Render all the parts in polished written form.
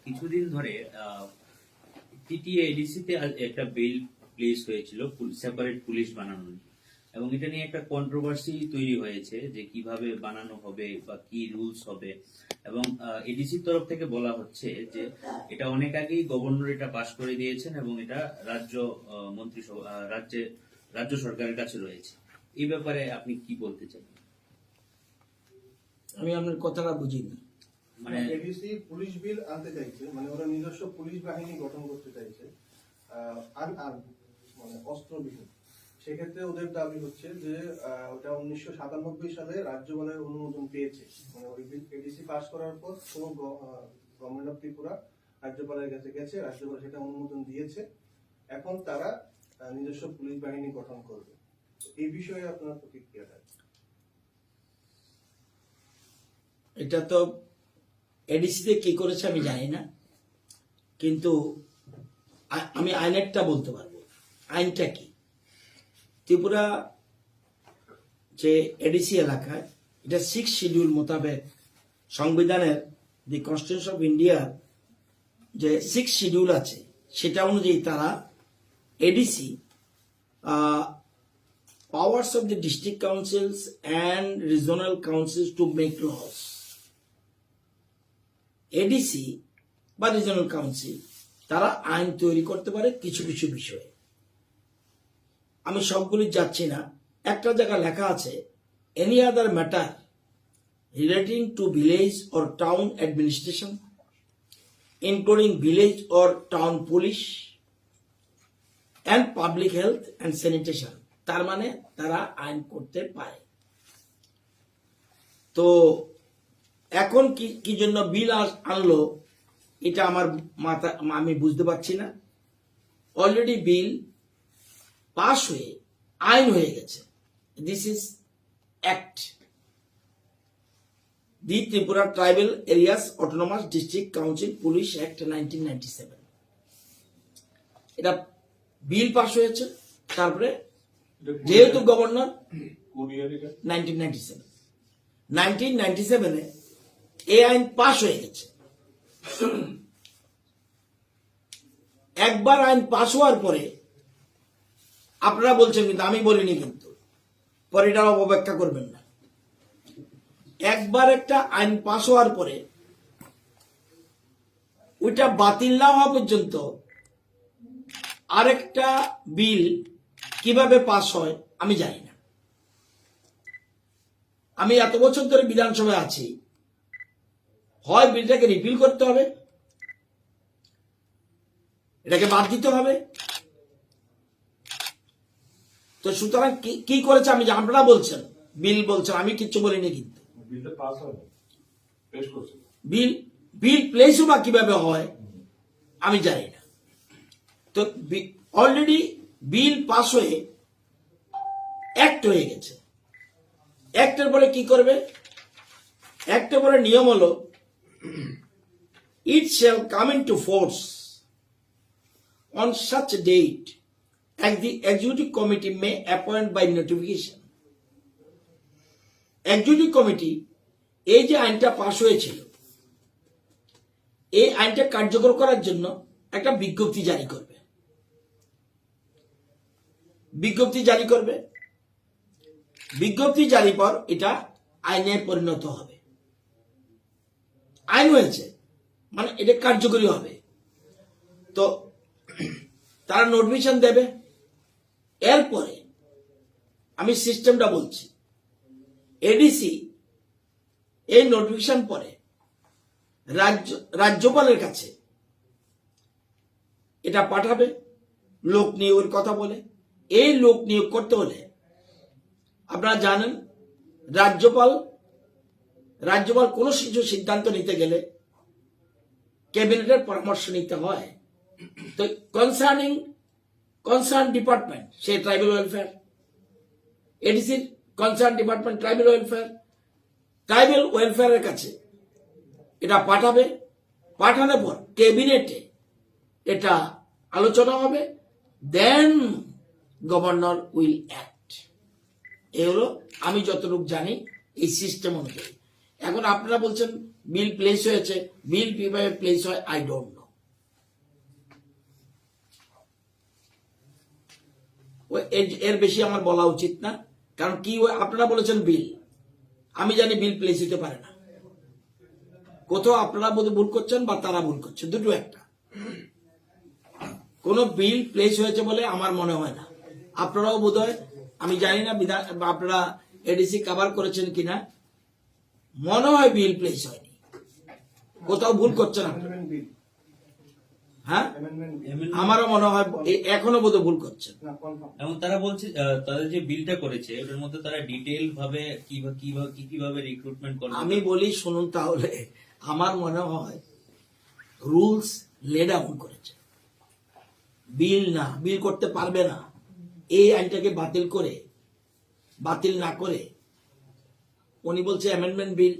কিছুদিন ধরে টিটিএ এডিসিতে একটা বিল প্লেস হয়েছিল সেপারেট পুলিশ বানানো নিয়ে। এবং এটা নিয়ে একটা কন্ট্রোভার্সি তৈরি হয়েছে যে কিভাবে বানানো হবে বা কি রুলস হবে। এবং এডিসির তরফ থেকে বলা হচ্ছে যে এটা অনেক আগেই গভর্নর এটা পাশ করে দিয়েছেন এবং এটা রাজ্য মন্ত্রিসভা রাজ্য সরকারের কাছে রয়েছে। এই ব্যাপারে আপনি কি বলতে চান? আমি আপনার কথাটা বুঝিনি। মানে এডিসি পুলিশ বিল আনতে চাইছে, মানে ওরা নিজস্ব পুলিশ বাহিনী গঠন করতে চাইছে, মানে অস্ত্রবিহীন। সেক্ষেত্রে ওদের দাবি হচ্ছে যে ওটা 1997 সালে রাজ্যপালের অনুমোদন পেয়েছে। মানে ওই বিল এডিসি পাস করার পর পুরো গভর্নমেন্ট অফ ত্রিপুরা রাজ্যপালের কাছে গেছে, রাজ্যপাল সেটা অনুমোদন দিয়েছে। এখন তারা নিজস্ব পুলিশ বাহিনী গঠন করবে। এই বিষয়ে আপনার প্রতিক্রিয়াটা? এটা তো এডিসিতে কি করেছে আমি জানি না, কিন্তু আমি আইনেরটা বলতে পারবো। আইনটা কি? ত্রিপুরা যে এডিসি এলাকায় এটা 6 শিডিউল মোতাবেক সংবিধানের দি কনস্টিটিউশন অফ ইন্ডিয়ার যে 6 শিডিউল আছে সেটা অনুযায়ী তারা ADC powers of the district councils and regional councils to make laws. ADC বা রিজনাল কাউন্সিল তারা আইন তৈরি করতে পারে কিছু কিছু বিষয়ে। আমি সবগুলি যাচ্ছি না। একটা জায়গা লেখা আছে any other matter relating to village or town administration including village or town police and public health and sanitation. তার মানে তারা আইন করতে পারে। তো এখন কি জন্য বিল আনলো এটা আমার মাথা আমি বুঝতে পারছি না। অলরেডি বিল পাস হয়ে আইন হয়ে গেছে। This is act, the Tripura tribal areas autonomous district council police act 1997। এটা বিল পাস হয়েছে। তারপরে যেহেতু গভর্নর 1997 এই আইন পাস হয়ে গেছে। একবার আইন পাস হওয়ার পরে আপনারা বলছেন, কিন্তু আমি বলিনি, কিন্তু পরে এটা অপব্যাখ্যা করবেন না। একবার একটা আইন পাস হওয়ার পরে ওইটা বাতিল না হওয়া পর্যন্ত আরেকটা বিল কিভাবে পাস হয় আমি জানি না। আমি এত বছর ধরে বিধানসভায় আছি, হয় বিলটাকে রিপিল করতে হবে, এটাকে বাদ দিতে হবে। তো সুতরাং কি করেছে আমি, আপনারা বলছেন বিল বলছেন, আমি কিচ্ছু বলিনি। কিন্তু বিল প্লেস বা কিভাবে হয় আমি জানি না। তো অলরেডি বিল পাস হয়ে অ্যাক্ট হয়ে গেছে। অ্যাক্টের পরে কি করবে? অ্যাক্টের পরে নিয়ম হলো it shall come into force on such a date as the executive committee may appoint by notification. Executive committee এই যে আইনটা পাস হয়েছিল এই আইনটা কার্যকর করার জন্য একটা বিজ্ঞপ্তি জারি করবে। বিজ্ঞপ্তি জারি পর এটা আইনে পরিণত হবে। আইন হয়েছে মানে এটা কার্যকরী হবে। তো তারা নোটিফিকেশন দেবে। এরপরে আমি সিস্টেমটা বলছি। এডিসি এই নোটিফিকেশন পরে রাজ্যপালের কাছে এটা পাঠাবে লোক নিয়োগের কথা বলে। এই লোক নিয়োগ করতে হলে আপনারা জানেন রাজ্যপাল কোন কিছু সিদ্ধান্ত নিতে গেলে ক্যাবিনেটের পরামর্শ নিতে হয়। তো কনসার্ন ডিপার্টমেন্ট সে ট্রাইবাল ওয়েলফেয়ার, এডিসির কনসার্ন ডিপার্টমেন্ট ট্রাইবাল ওয়েলফেয়ারের কাছে এটা পাঠাবে। পাঠানোর পর ক্যাবিনেটে এটা আলোচনা হবে, দেন গভর্নর উইল অ্যাক্ট। এ হলো আমি যতটুকু জানি এই সিস্টেম অনুযায়ী। এখন আপনারা বলছেন বিল প্লেস হয়েছে, বিল কিভাবে প্লেস হয় আই ডোন্ট নো। এর বেশি আমার বলা উচিত না, কারণ কি আপনারা বলেছেন বিল, আমি জানি বিল প্লেস হতে পারে না। কোথাও আপনারা বোধহয় ভুল করছেন বা তারা ভুল করছে, দুটো একটা। কোন বিল প্লেস হয়েছে বলে আমার মনে হয় না। আপনারাও বোধহয়, আমি জানি না আপনারা এডিসি কভার করেছেন কিনা, মনে হয় বিল প্লেস হয়নি, কোথাও ভুল করছেন আপনারা। Amendment bill, হ্যাঁ, amendment bill, আমারও মনে হয় এখনো বোধহয় ভুল করছেন। না confirm। এবং তারা বলছে তাদের যে বিলটা করেছে ওটার মধ্যে তারা ডিটেইল ভাবে কিভাবে রিক্রুটমেন্ট করবে। আমি বলি শুনুন, তাহলে আমার মনে হয় রুলস লে ডাউন করেছে, বিল না, বিল করতে পারবে না। এই আইনটাকে বাতিল না করে উনি বলছে amendment bill,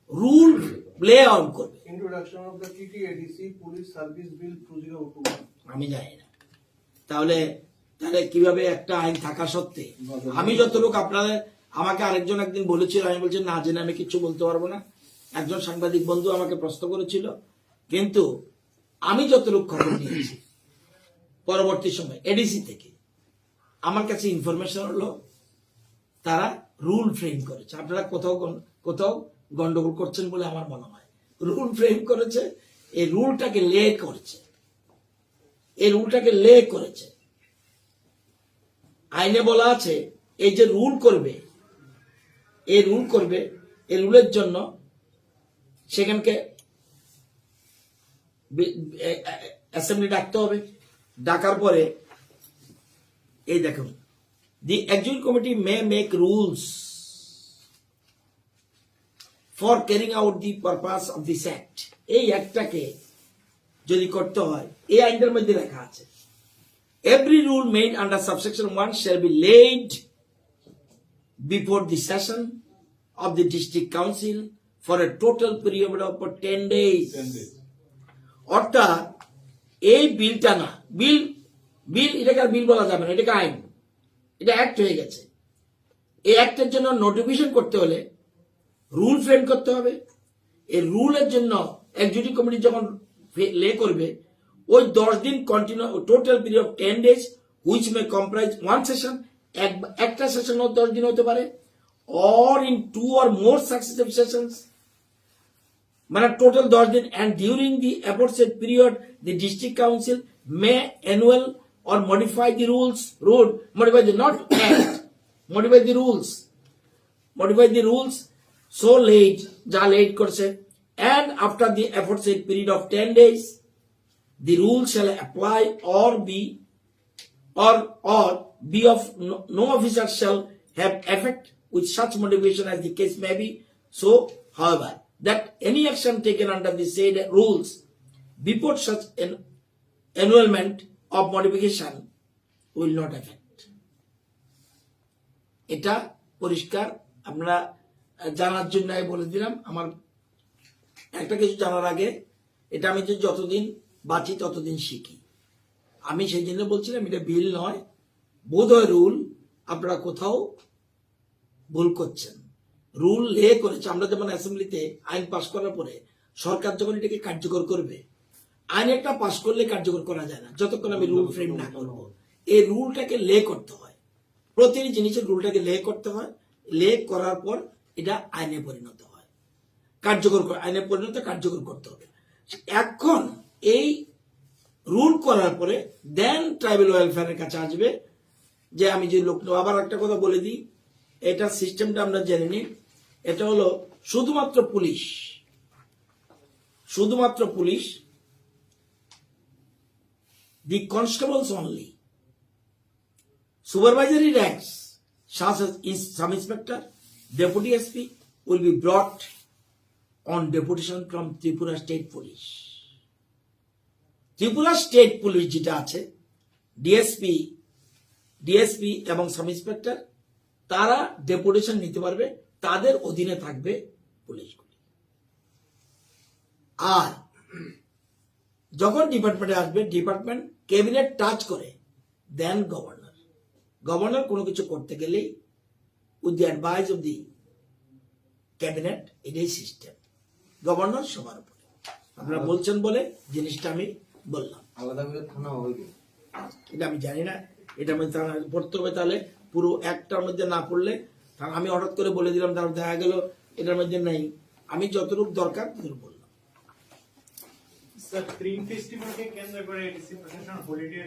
rule play out করবে। Introduction of the TTADC Police Service Bill 2021। আমি জানি না তাহলে কিভাবে একটা আইন থাকা সত্ত্বে, আমি যতটুক আপনাদের, আমাকে আরেকজন একদিন বলেছিল, আমি বলছি না জেনে আমি কিছু বলতে পারবো না। একজন সাংবাদিক বন্ধু আমাকে প্রশ্ন করেছিল, কিন্তু আমি যতটুকু খবর নিয়েছি পরবর্তী সময় এডিসি থেকে, আমার কাছে ইনফরমেশন হলো তারা রুল ফ্রেম করেছে। আপনারা কোথাও গন্ডগোল করছেন বলে আমার মনে হয়। রুল ফ্রেম করেছে, এই রুলটাকে লে করেছে। আইনে বলা আছে এই যে রুল করবে, এই রুলের জন্য সেখানকে অ্যাসেম্বলি ডাকতে হবে। ডাকার পরে এই দেখুন, the executive committee May make rules for carrying out the purpose of this act. এই অ্যাক্টটাকে যদি করতে হয়, এই আইনটার মধ্যে লেখা আছে, every rule made under subsection 1 shall be laid before the session of the district council for a total period of 10 days. অর্থাৎ এই বিলটা না, বিল এটাকে আর বিল বলা যাবে না, এটাকে আইন, এটা অ্যাক্ট হয়ে গেছে। এই অ্যাক্টের জন্য নোটিফিকেশন করতে হলে রুল ফ্রেম করতে হবে। এই রুলের জন্য এক্সিকিউটিভ কমিটি যখন লে করবে, ওই 10 দিন continue, total period of 10 days which may comprise one session, একটা সেশন 10 দিন হতে পারে, or in 2 or more successive sessions, মানে টোটাল 10 দিন। and during the aforesaid period the district council may annual or modify the modify the rules so late যা late করছে, and after the aforesaid period of 10 days the rule shall apply or be of no officer shall have effect with such modification as the case may be. So, however, that any action taken under the said rules before such an annulment of modification will not affect. এটা পরিষ্কার, আপনারা জানার জন্য আমি বলে দিলাম। আমার একটা কিছু জানার আগে, এটা আমি যতদিন বাঁচি ততদিন শিখি। আমি সেই জন্য বলছিলাম এটা বিল নয়, বোধহয় রুল। আপনারা কোথাও ভুল করছেন। রুল লে করেছে। আমরা যেমন অ্যাসেম্বলিতে আইন পাশ করার পরে সরকার যখন এটাকে কার্যকর করবে, আইন একটা পাশ করলে কার্যকর করা যায় না যতক্ষণ আমি রুল ফ্রেম না করবো। এই রুলটাকে লে করতে হয়, প্রতিটি জিনিসের রুলটাকে লে করতে হয়। লে করার পর এটা আইনে পরিণত হয়, আইনে পরিণত কার্যকর করতে হবে। এখন এই রুল করার পরে দেন ট্রাইবাল ওয়েলফেয়ারের কাছে আসবে যে আমি যে লোক। আবার একটা কথা বলে দিই, এটা সিস্টেমটা আমরা জেনে নিই। এটা হলো শুধুমাত্র police, the constables only. Supervisory ranks such as sub inspector, deputy SP will be brought on deputation from Tripura State Police. Tripura state police যেটা আছে, ডিএসপি এবং সাব ইন্সপেক্টর, তারা ডেপুটেশন নিতে পারবে, তাদের অধীনে থাকবে পুলিশগুলি। আর যখন ডিপার্টমেন্টে আসবে, ডিপার্টমেন্ট ক্যাবিনেট টাচ করে দেন গভর্নর কোনো কিছু করতে গেলেই with the advice of the cabinet, এটাই সিস্টেম। গভর্নর সবার উপরে। আপনারা বলছেন বলে জিনিসটা আমি বললাম। আলাদা করে থানা হবে, এটা আমি জানি না, এটা আমি থানা পড়তে হবে। তাহলে পুরো একটার মধ্যে না পড়লে আমি হঠাৎ করে বলে দিলাম, তারপর দেখা গেল এটার মধ্যে নাই। আমি যতটুকু দরকার ততটুকু বললাম। স্যার, গ্রিন ফেস্টিভ্যালকে কেন্দ্র করে এডিসি প্রশাসন হলিডে